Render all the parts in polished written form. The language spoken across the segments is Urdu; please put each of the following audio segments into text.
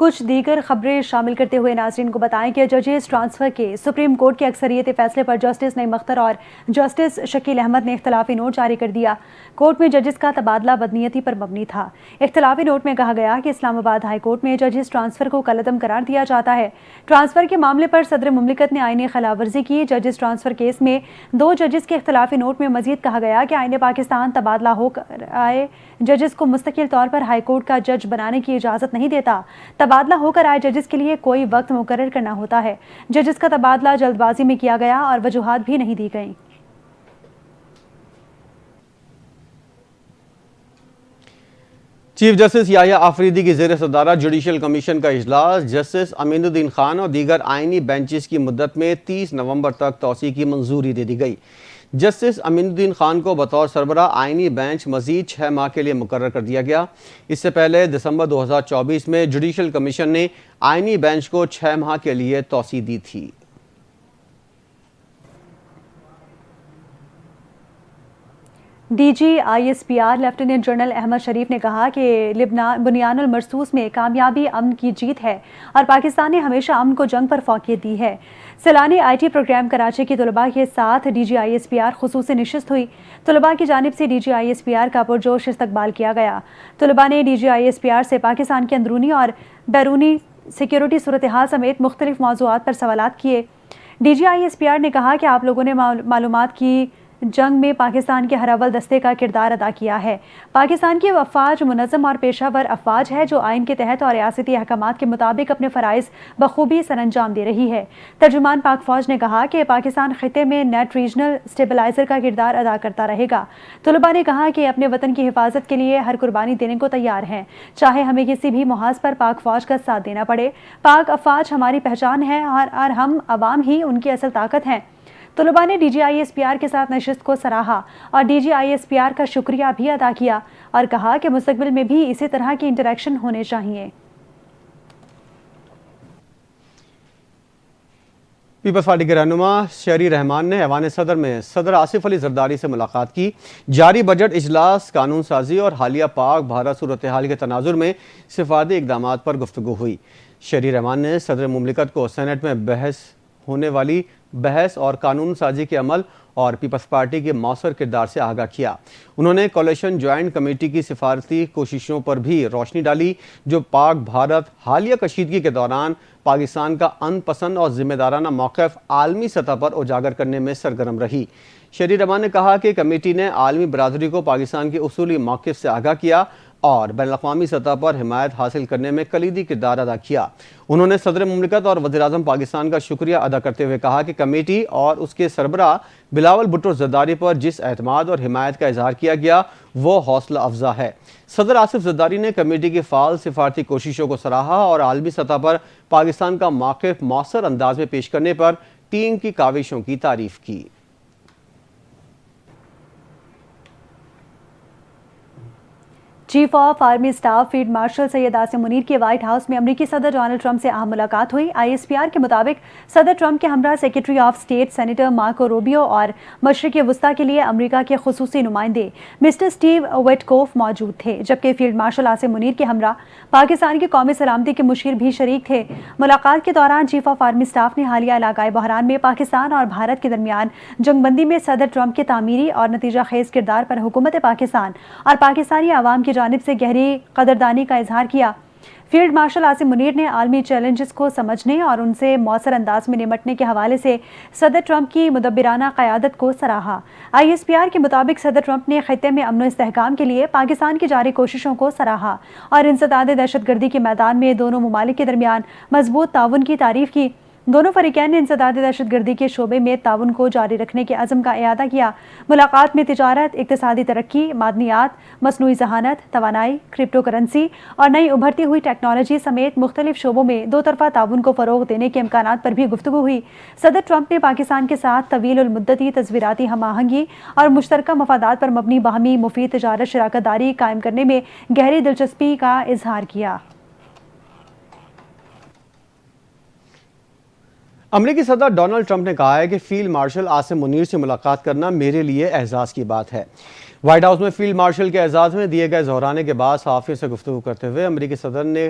کچھ دیگر خبریں شامل کرتے ہوئے ناظرین کو بتائیں کہ ججز ٹرانسفر کے سپریم کورٹ کے اکثریتی فیصلے پر جسٹس نعیم اختر اور جسٹس شکیل احمد نے اختلافی نوٹ جاری کر دیا۔ کورٹ میں ججز کا تبادلہ بدنیتی پر مبنی تھا۔ اختلافی نوٹ میں کہا گیا کہ اسلام آباد ہائی کورٹ میں ججز ٹرانسفر کو کالعدم قرار دیا جاتا ہے۔ ٹرانسفر کے معاملے پر صدر مملکت نے آئینی خلاف ورزی کی۔ ججز ٹرانسفر کیس میں 2 ججز کے اختلافی نوٹ میں مزید کہا گیا کہ آئین پاکستان تبادلہ ہو کر آئے ججز کو مستقل طور پر ہائی کورٹ کا جج بنانے کی اجازت نہیں دیتا۔ تبادلہ ہو کر آئے ججز کے لیے کوئی وقت مقرر کرنا ہوتا ہے۔ ججز کا تبادلہ جلد بازی میں کیا گیا اور وجوہات بھی نہیں دی گئیں۔ چیف جسٹس یحییٰ آفریدی کی زیر صدارت جوڈیشل کمیشن کا اجلاس جسٹس امین الدین خان اور دیگر آئینی بینچز کی مدت میں 30 نومبر تک توسیع کی منظوری دے دی گئی۔ جسٹس امین الدین خان کو بطور سربراہ آئینی بینچ مزید 6 ماہ کے لیے مقرر کر دیا گیا۔ اس سے پہلے دسمبر 2024 میں جوڈیشل کمیشن نے آئینی بینچ کو 6 ماہ کے لیے توسیع دی تھی۔ D G I S P R lieutenant general Ahmed Sharif نے کہا کہ بنیان المرصوص میں کامیابی امن کی جیت ہے اور پاکستان نے ہمیشہ امن کو جنگ پر فوقیت دی ہے۔ Saylani I T program Karachi کی طلباء کے ساتھ D G I S P R خصوصی نشست ہوئی۔ طلباء کی جانب سے D G I S P R کا پرجوش استقبال کیا گیا۔ طلباء نے D G I S P R سے پاکستان کے اندرونی اور بیرونی سیکیورٹی صورتحال سمیت مختلف موضوعات پر سوالات کیے۔ D G I S P R نے کہا کہ آپ لوگوں نے معلومات کی جنگ میں پاکستان کے ہر اول دستے کا کردار ادا کیا ہے۔ پاکستان کی افواج منظم اور پیشہ ور افواج ہے جو آئین کے تحت اور ریاستی احکامات کے مطابق اپنے فرائض بخوبی سر انجام دے رہی ہے۔ ترجمان پاک فوج نے کہا کہ پاکستان خطے میں نیٹ ریجنل اسٹیبلائزر کا کردار ادا کرتا رہے گا۔ طلباء نے کہا کہ اپنے وطن کی حفاظت کے لیے ہر قربانی دینے کو تیار ہیں، چاہے ہمیں کسی بھی محاذ پر پاک فوج کا ساتھ دینا پڑے۔ پاک افواج ہماری پہچان ہے اور ہم عوام ہی ان کی اصل طاقت ہیں۔ طلباء نے D G I S P R کے ساتھ نشست کو سراہا اور D G I S P R کا شکریہ بھی ادا کیا اور کہا کہ مستقبل میں بھی اسی طرح کی انٹریکشن ہونے چاہیے۔ پیپلز پارٹی کے رہنما شہری رحمان نے ایوان صدر میں صدر آصف علی زرداری سے ملاقات کی۔ جاری بجٹ اجلاس، قانون سازی اور حالیہ پاک بھارت صورتحال کے تناظر میں سفارتی اقدامات پر گفتگو ہوئی۔ شہری رحمان نے صدر مملکت کو سینٹ میں ہونے والی بحث اور قانون سازی کے عمل اور پیپلز پارٹی کے مؤثر کردار سے آگاہ کیا۔ انہوں نے کولیشن جوائنٹ کمیٹی کی سفارتی کوششوں پر بھی روشنی ڈالی جو پاک بھارت حالیہ کشیدگی کے دوران پاکستان کا ان پسند اور ذمہ دارانہ موقف عالمی سطح پر اجاگر کرنے میں سرگرم رہی۔ شہری رحمان نے کہا کہ کمیٹی نے عالمی برادری کو پاکستان کے اصولی موقف سے آگاہ کیا اور بین الاقوامی سطح پر حمایت حاصل کرنے میں کلیدی کردار ادا کیا۔ انہوں نے صدر مملکت اور وزیر اعظم پاکستان کا شکریہ ادا کرتے ہوئے کہا کہ کمیٹی اور اس کے سربراہ بلاول بھٹو زرداری پر جس اعتماد اور حمایت کا اظہار کیا گیا وہ حوصلہ افزا ہے۔ صدر آصف زرداری نے کمیٹی کی فعال سفارتی کوششوں کو سراہا اور عالمی سطح پر پاکستان کا موقف مؤثر انداز میں پیش کرنے پر ٹیم کی کاوشوں کی تعریف کی۔ Chief of army staff field marshal Syed Asim Munir کی وائٹ ہاؤس میں امریکی صدر ڈونلڈ ٹرمپ سے اہم ملاقات ہوئی۔ آئی ایس پی آر کے مطابق صدر ٹرمپ کے ہمراہ secretary of state senator Marco Rubio اور مشرق وسطیٰ کے لیے امریکہ کے خصوصی نمائندے مسٹر اسٹیو ویٹکوف موجود تھے، جبکہ فیلڈ مارشل عاصم منیر کے ہمراہ پاکستان کی قومی سلامتی کے مشیر بھی شریک تھے۔ ملاقات کے دوران چیف آف آرمی اسٹاف نے حالیہ علاقائی بحران میں پاکستان اور بھارت کے درمیان جنگ بندی میں صدر ٹرمپ کے تعمیری اور نتیجہ خیز کردار پر حکومت پاکستان اور پاکستانی عوام کی جانب سے گہری قدردانی کا اظہار کیا۔ فیلڈ مارشل عاصم منیر نے عالمی چیلنجز کو سمجھنے اور ان سے مؤثر انداز میں نمٹنے کے حوالے سے صدر ٹرمپ کی مدبرانہ قیادت کو سراہا۔ آئی ایس پی آر کے مطابق صدر ٹرمپ نے خطے میں امن و استحکام کے لیے پاکستان کی جاری کوششوں کو سراہا اور انسداد دہشت گردی کے میدان میں دونوں ممالک کے درمیان مضبوط تعاون کی تعریف کی۔ دونوں فریقین نے انسداد دہشت گردی کے شعبے میں تعاون کو جاری رکھنے کے عزم کا اعادہ کیا۔ ملاقات میں تجارت، اقتصادی ترقی، معدنیات، مصنوعی ذہانت، توانائی، کرپٹو کرنسی اور نئی ابھرتی ہوئی ٹیکنالوجی سمیت مختلف شعبوں میں دو طرفہ تعاون کو فروغ دینے کے امکانات پر بھی گفتگو ہوئی۔ صدر ٹرمپ نے پاکستان کے ساتھ طویل المدتی تصویراتی ہم آہنگی اور مشترکہ مفادات پر مبنی باہمی مفید تجارت شراکت داری قائم کرنے میں گہری دلچسپی کا اظہار کیا۔ امریکی صدر ڈونلڈ ٹرمپ نے کہا ہے کہ فیلڈ مارشل عاصم منیر سے ملاقات کرنا میرے لیے اعزاز کی بات ہے۔ وائٹ ہاؤس میں فیلڈ مارشل کے اعزاز میں دیے گئے ظہرانے کے بعد صحافیوں سے گفتگو کرتے ہوئے امریکی صدر نے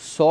100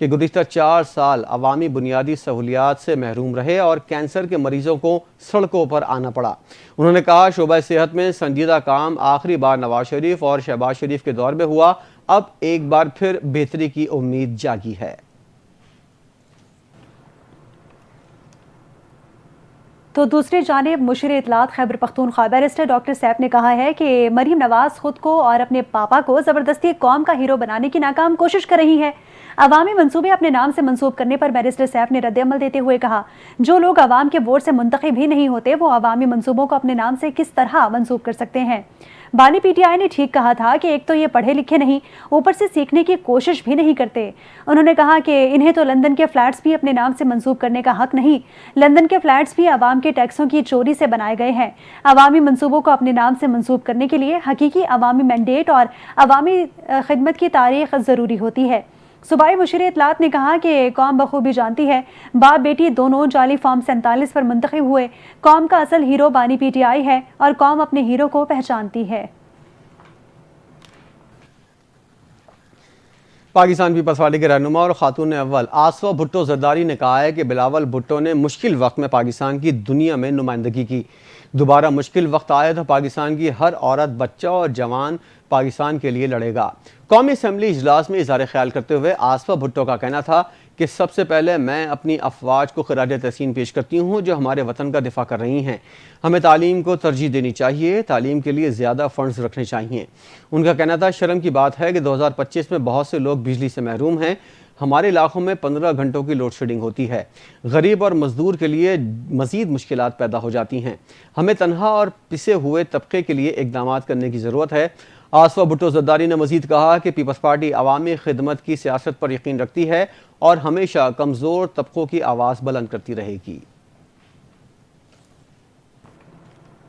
کہ گزشتہ 4 سال عوامی بنیادی سہولیات سے محروم رہے اور کینسر کے مریضوں کو سڑکوں پر آنا پڑا۔ انہوں نے کہا شعبہ صحت میں سنجیدہ کام آخری بار نواز شریف اور شہباز شریف کے دور میں ہوا، اب ایک بار پھر بہتری کی امید جاگی ہے۔ تو دوسری جانب مشیر اطلاعات Khyber Pakhtunkhwa barrister doctor safe نے کہا ہے کہ مریم نواز خود کو اور اپنے پاپا کو زبردستی قوم کا ہیرو بنانے کی ناکام کوشش کر رہی ہے۔ عوامی منصوبے اپنے نام سے منسوب کرنے پر بیرسٹر سیف نے رد عمل دیتے ہوئے کہا جو لوگ عوام کے ووٹ سے منتخب ہی نہیں ہوتے وہ عوامی منصوبوں کو اپنے نام سے کس طرح منسوب کر سکتے ہیں۔ بانی پی ٹی آئی نے ٹھیک کہا تھا کہ ایک تو یہ پڑھے لکھے نہیں، اوپر سے سیکھنے کی کوشش بھی نہیں کرتے۔ انہوں نے کہا کہ انہیں تو لندن کے فلیٹس بھی اپنے نام سے منسوب کرنے کا حق نہیں، لندن کے فلیٹس بھی عوام کے ٹیکسوں کی چوری سے بنائے گئے ہیں۔ عوامی منصوبوں کو اپنے نام سے منسوب کرنے کے لیے حقیقی عوامی مینڈیٹ اور عوامی خدمت کی تاریخ ضروری ہوتی ہے۔ صوبائی مشیر اطلاعات نے کہا کہ قوم بخوبی جانتی ہے باپ بیٹی دونوں جعلی فارم 47 پر منتخب ہوئے، قوم کا اصل ہیرو بانی پی ٹی آئی ہے اور قوم اپنے ہیرو کو پہچانتی ہے۔ پاکستان پیپلز پارٹی کے رہنما اور خاتون اول آصفہ بھٹو زرداری نے کہا ہے کہ بلاول بھٹو نے مشکل وقت میں پاکستان کی دنیا میں نمائندگی کی، دوبارہ مشکل وقت آئے تو پاکستان کی ہر عورت، بچہ اور جوان پاکستان کے لیے لڑے گا۔ قومی اسمبلی اجلاس میں اظہار خیال کرتے ہوئے آصفہ بھٹو کا کہنا تھا کہ سب سے پہلے میں اپنی افواج کو خراج تحسین پیش کرتی ہوں جو ہمارے وطن کا دفاع کر رہی ہیں۔ ہمیں تعلیم کو ترجیح دینی چاہیے، تعلیم کے لیے زیادہ فنڈز رکھنے چاہیے۔ ان کا کہنا تھا شرم کی بات ہے کہ 2025 میں بہت سے لوگ بجلی سے محروم ہیں، ہمارے علاقوں میں 15 گھنٹوں کی لوڈ شیڈنگ ہوتی ہے، غریب اور مزدور کے لیے مزید مشکلات پیدا ہو جاتی ہیں، ہمیں تنہا اور پسے ہوئے طبقے کے لیے اقدامات کرنے کی ضرورت ہے۔ آصفہ بھٹو زرداری نے مزید کہا کہ پیپلز پارٹی عوامی خدمت کی سیاست پر یقین رکھتی ہے اور ہمیشہ کمزور طبقوں کی آواز بلند کرتی رہے گی۔